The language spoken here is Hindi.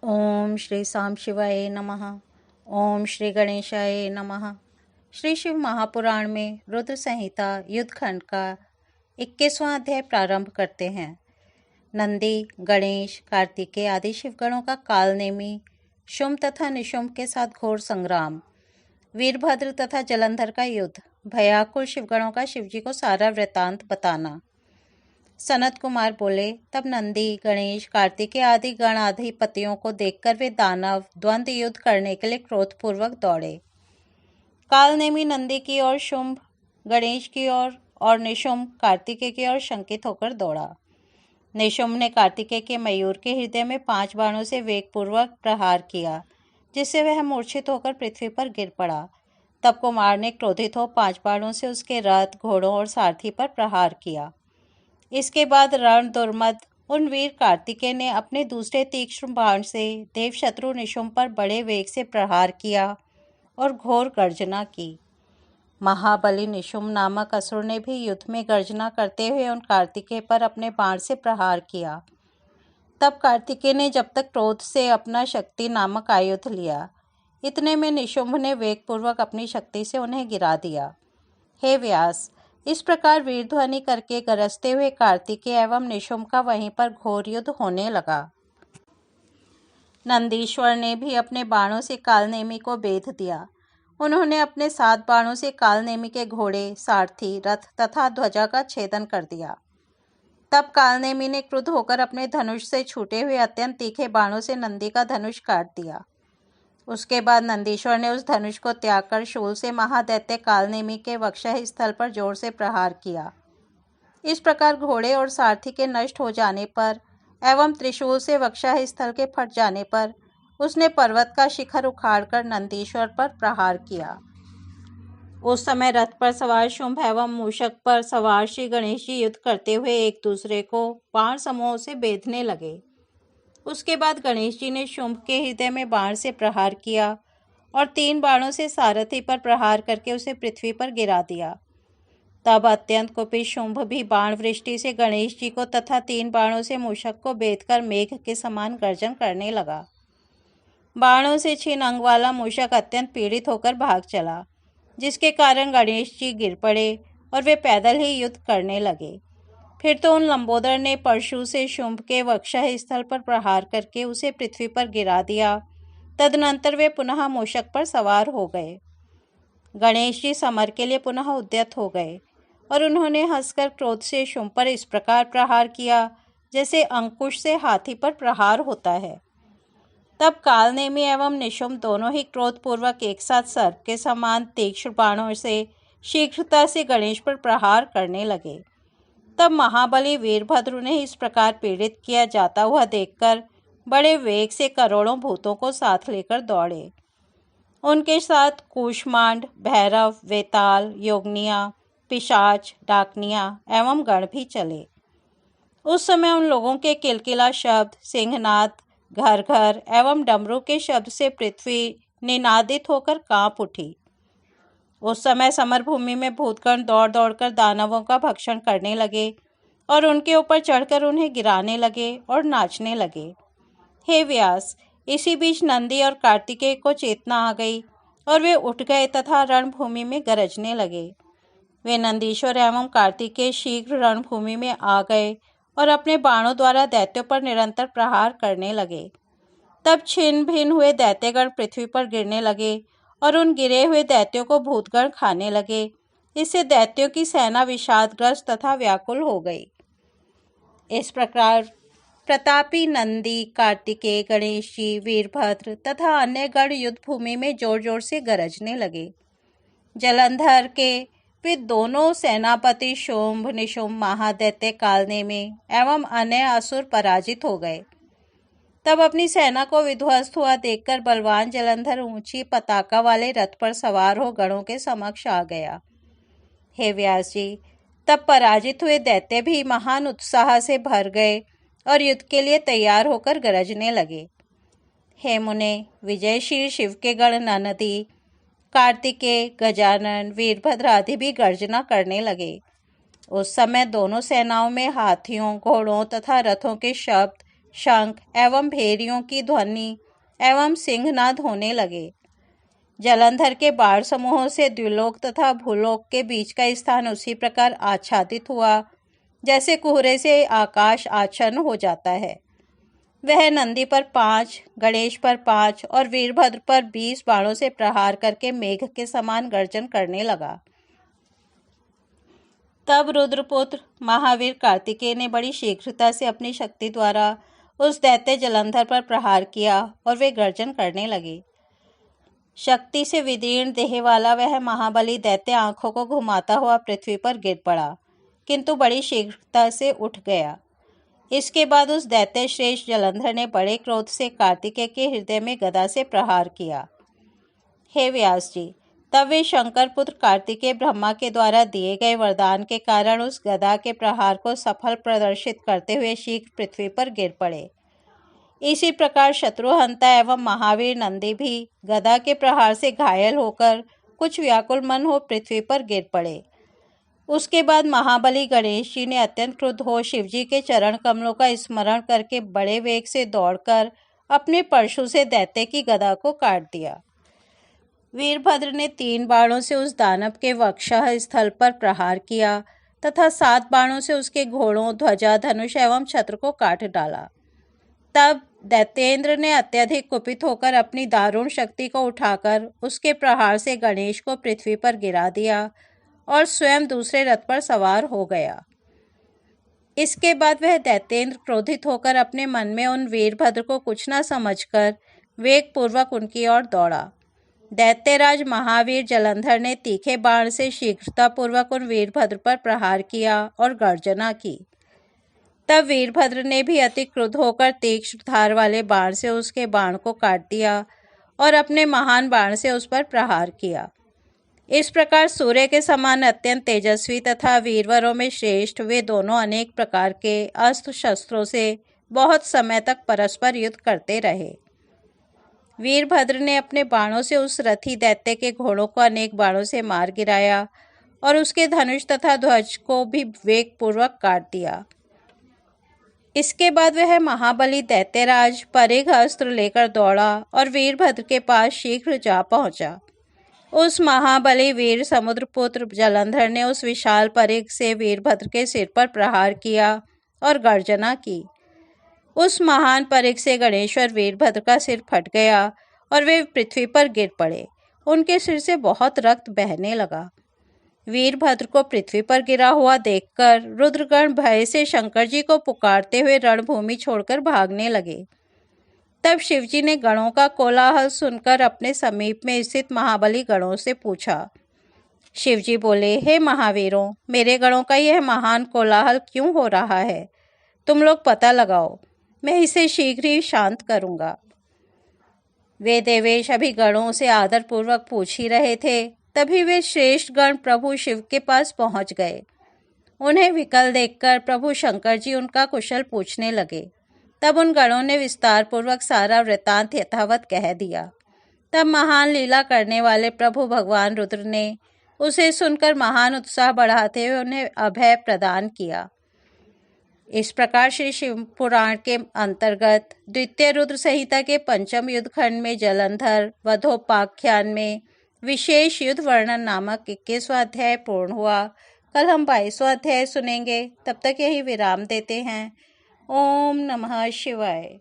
ओम श्री साम शिवाय नमः। ओम श्री गणेशाय नमः। श्री शिव महापुराण में रुद्र संहिता युद्ध खंड का 21वां अध्याय प्रारंभ करते हैं। नंदी, गणेश, कार्तिकेय आदि शिवगणों का कालनेमी शुंभ तथा निशुंभ के साथ घोर संग्राम, वीरभद्र तथा जलंधर का युद्ध, भयाकुल शिवगणों का शिवजी को सारा वृतांत बताना। सनत कुमार बोले, तब नंदी, गणेश, कार्तिकेय आदि गणाधिपतियों को देखकर वे दानव द्वंद्व युद्ध करने के लिए क्रोधपूर्वक दौड़े। कालनेमी नंदी की ओर शुंभ, गणेश की ओर और निशुंभ कार्तिकेय की ओर शंकित होकर दौड़ा। निशुंभ ने कार्तिकेय के मयूर के हृदय में 5 बाणों से वेगपूर्वक प्रहार किया, जिससे वह मूर्छित होकर पृथ्वी पर गिर पड़ा। तब कुमार ने क्रोधित हो 5 बाणों से उसके रथ, घोड़ों और सारथी पर प्रहार किया। इसके बाद रण दुर्मद उन वीर कार्तिकेय ने अपने दूसरे तीक्ष्ण बाण से देवशत्रु निशुंभ पर बड़े वेग से प्रहार किया और घोर गर्जना की। महाबली निशुंभ नामक असुर ने भी युद्ध में गर्जना करते हुए उन कार्तिकेय पर अपने बाण से प्रहार किया। तब कार्तिकेय ने जब तक क्रोध से अपना शक्ति नामक आयुध लिया, इतने में निशुंभ ने वेगपूर्वक अपनी शक्ति से उन्हें गिरा दिया। हे व्यास, इस प्रकार वीरध्वनि करके गरजते हुए कार्तिकेय एवं निशुंभ का वहीं पर घोर युद्ध होने लगा। नंदीश्वर ने भी अपने बाणों से कालनेमी को बेध दिया। उन्होंने अपने 7 बाणों से कालनेमी के घोड़े, सारथी, रथ तथा ध्वजा का छेदन कर दिया। तब कालनेमी ने क्रुद्ध होकर अपने धनुष से छूटे हुए अत्यंत तीखे बाणों से नंदी का धनुष काट दिया। उसके बाद नंदीश्वर ने उस धनुष को त्याग कर शूल से महादैत्य कालनेमी के वक्षः स्थल पर जोर से प्रहार किया। इस प्रकार घोड़े और सारथी के नष्ट हो जाने पर एवं त्रिशूल से वक्षः स्थल के फट जाने पर उसने पर्वत का शिखर उखाड़कर नंदीश्वर पर प्रहार किया। उस समय रथ पर सवार शुंभ एवं मूषक पर सवार श्री गणेश जी युद्ध करते हुए एक दूसरे को बाण समूहों से बेधने लगे। उसके बाद गणेश जी ने शुंभ के हृदय में बाण से प्रहार किया और 3 बाणों से सारथी पर प्रहार करके उसे पृथ्वी पर गिरा दिया। तब अत्यंत कुपित शुंभ भी बाण वृष्टि से गणेश जी को तथा 3 बाणों से मूषक को बेधकर मेघ के समान गर्जन करने लगा। बाणों से छीन अंग वाला मूषक अत्यंत पीड़ित होकर भाग चला, जिसके कारण गणेश जी गिर पड़े और वे पैदल ही युद्ध करने लगे। फिर तो उन लंबोदर ने परशु से शुंभ के वक्षः स्थल पर प्रहार करके उसे पृथ्वी पर गिरा दिया। तदनंतर वे पुनः मूषक पर सवार हो गए। गणेश जी समर के लिए पुनः उद्यत हो गए और उन्होंने हंसकर क्रोध से शुंभ पर इस प्रकार प्रहार किया जैसे अंकुश से हाथी पर प्रहार होता है। तब कालनेमी एवं निशुंभ दोनों ही क्रोधपूर्वक एक साथ सर्प के समान तीक्ष्ण बाणों से शीघ्रता से गणेश पर प्रहार करने लगे। तब महाबली वीरभद्र ने इस प्रकार पीड़ित किया जाता हुआ देखकर बड़े वेग से करोड़ों भूतों को साथ लेकर दौड़े। उनके साथ कूष्मांड, भैरव, वेताल, योगनिया, पिशाच, डाकनिया एवं गण भी चले। उस समय उन लोगों के किलकिला शब्द, सिंहनाद, घर घर एवं डमरू के शब्द से पृथ्वी निनादित होकर कांप उठी। उस समय समरभूमि में भूतगण दौड़ दौड़कर दानवों का भक्षण करने लगे और उनके ऊपर चढ़कर उन्हें गिराने लगे और नाचने लगे। हे व्यास, इसी बीच नंदी और कार्तिकेय को चेतना आ गई और वे उठ गए तथा रणभूमि में गरजने लगे। वे नंदीश्वर एवं कार्तिकेय शीघ्र रणभूमि में आ गए और अपने बाणों द्वारा दैत्यों पर निरंतर प्रहार करने लगे। तब छिन्न भिन्न हुए दैत्यगण पृथ्वी पर गिरने लगे और उन गिरे हुए दैत्यों को भूतगण खाने लगे। इससे दैत्यों की सेना विषादग्रस्त तथा व्याकुल हो गई। इस प्रकार प्रतापी नंदी, कार्तिकेय, गणेश जी, वीरभद्र तथा अन्य गण युद्ध भूमि में जोर जोर से गरजने लगे। जलंधर के वे दोनों सेनापति शुंभ, निशुंभ, महादैत्य कालनेमी एवं अन्य असुर पराजित हो गए। तब अपनी सेना को विध्वस्त हुआ देखकर बलवान जलंधर ऊंची पताका वाले रथ पर सवार हो गणों के समक्ष आ गया। हे व्यास जी, तब पराजित हुए दैत्य भी महान उत्साह से भर गए और युद्ध के लिए तैयार होकर गरजने लगे। हे मुने, विजयशील शिव के गण नंदी, कार्तिकेय, गजानन, वीरभद्र आदि भी गर्जना करने लगे। उस समय दोनों सेनाओं में हाथियों, घोड़ों तथा रथों के शब्द, शंख एवं भेरियों की ध्वनि एवं सिंहनाद होने लगे। जलंधर के बाण समूहों से द्युलोक तथा भूलोक के बीच का स्थान उसी प्रकार आच्छादित हुआ जैसे कोहरे से आकाश आच्छन्न हो जाता है। वह नंदी पर 5, गणेश पर 5 और वीरभद्र पर 20 बाणों से प्रहार करके मेघ के समान गर्जन करने लगा। तब रुद्रपुत्र महावीर कार्तिकेय ने बड़ी शीघ्रता से अपनी शक्ति द्वारा उस दैत्य जलंधर पर प्रहार किया और वे गर्जन करने लगे। शक्ति से विदीर्ण देह वाला वह महाबली दैत्य आंखों को घुमाता हुआ पृथ्वी पर गिर पड़ा, किंतु बड़ी शीघ्रता से उठ गया। इसके बाद उस दैत्य श्रेष्ठ जलंधर ने बड़े क्रोध से कार्तिकेय के हृदय में गदा से प्रहार किया। हे व्यास जी, तब वे शंकर पुत्र कार्तिकेय ब्रह्मा के द्वारा दिए गए वरदान के कारण उस गदा के प्रहार को सफल प्रदर्शित करते हुए शीघ्र पृथ्वी पर गिर पड़े। इसी प्रकार शत्रुहंता एवं महावीर नंदी भी गदा के प्रहार से घायल होकर कुछ व्याकुल मन हो पृथ्वी पर गिर पड़े। उसके बाद महाबली गणेश जी ने अत्यंत क्रुद्ध हो शिवजी के चरण कमलों का स्मरण करके बड़े वेग से दौड़कर अपने परशु से दैत्य की गदा को काट दिया। वीरभद्र ने 3 बाणों से उस दानव के वक्षः स्थल पर प्रहार किया तथा 7 बाणों से उसके घोड़ों, ध्वजा, धनुष एवं छत्र को काट डाला। तब दैत्येंद्र ने अत्यधिक कुपित होकर अपनी दारुण शक्ति को उठाकर उसके प्रहार से गणेश को पृथ्वी पर गिरा दिया और स्वयं दूसरे रथ पर सवार हो गया। इसके बाद वह दैत्येंद्र क्रोधित होकर अपने मन में उन वीरभद्र को कुछ न समझकर वेग पूर्वक उनकी ओर दौड़ा। दैत्यराज महावीर जलंधर ने तीखे बाण से शीघ्रतापूर्वक उन वीरभद्र पर प्रहार किया और गर्जना की। तब वीरभद्र ने भी अति क्रुद्ध होकर तीक्ष्ण धार वाले बाण से उसके बाण को काट दिया और अपने महान बाण से उस पर प्रहार किया। इस प्रकार सूर्य के समान अत्यंत तेजस्वी तथा वीरवरों में श्रेष्ठ वे दोनों अनेक प्रकार के अस्त्र शस्त्रों से बहुत समय तक परस्पर युद्ध करते रहे। वीरभद्र ने अपने बाणों से उस रथी दैत्य के घोड़ों को अनेक बाणों से मार गिराया और उसके धनुष तथा ध्वज को भी वेगपूर्वक काट दिया। इसके बाद वह महाबली दैत्यराज परिघ अस्त्र लेकर दौड़ा और वीरभद्र के पास शीघ्र जा पहुंचा। उस महाबली वीर समुद्रपुत्र जलंधर ने उस विशाल परिघ से वीरभद्र के सिर पर प्रहार किया और गर्जना की। उस महान परिघ से गणेश्वर वीरभद्र का सिर फट गया और वे पृथ्वी पर गिर पड़े। उनके सिर से बहुत रक्त बहने लगा। वीरभद्र को पृथ्वी पर गिरा हुआ देखकर रुद्रगण भय से शंकर जी को पुकारते हुए रणभूमि छोड़कर भागने लगे। तब शिवजी ने गणों का कोलाहल सुनकर अपने समीप में स्थित महाबली गणों से पूछा। शिवजी बोले, हे महावीरों, मेरे गणों का यह महान कोलाहल क्यों हो रहा है? तुम लोग पता लगाओ, मैं इसे शीघ्र ही शांत करूंगा। वे देवेश अभी गणों से आदरपूर्वक पूछ ही रहे थे, तभी वे श्रेष्ठ गण प्रभु शिव के पास पहुंच गए। उन्हें विकल देखकर प्रभु शंकर जी उनका कुशल पूछने लगे। तब उन गणों ने विस्तार पूर्वक सारा वृतांत यथावत कह दिया। तब महान लीला करने वाले प्रभु भगवान रुद्र ने उसे सुनकर महान उत्साह बढ़ाते हुए उन्हें अभय प्रदान किया। इस प्रकार श्री शिव पुराण के अंतर्गत द्वितीय रुद्र संहिता के 5वें युद्ध खंड में जलंधर वधोपाख्यान में विशेष युद्ध वर्णन नामक 21वां अध्याय पूर्ण हुआ। कल हम 22वां अध्याय सुनेंगे। तब तक यही विराम देते हैं। ओम नमः शिवाय।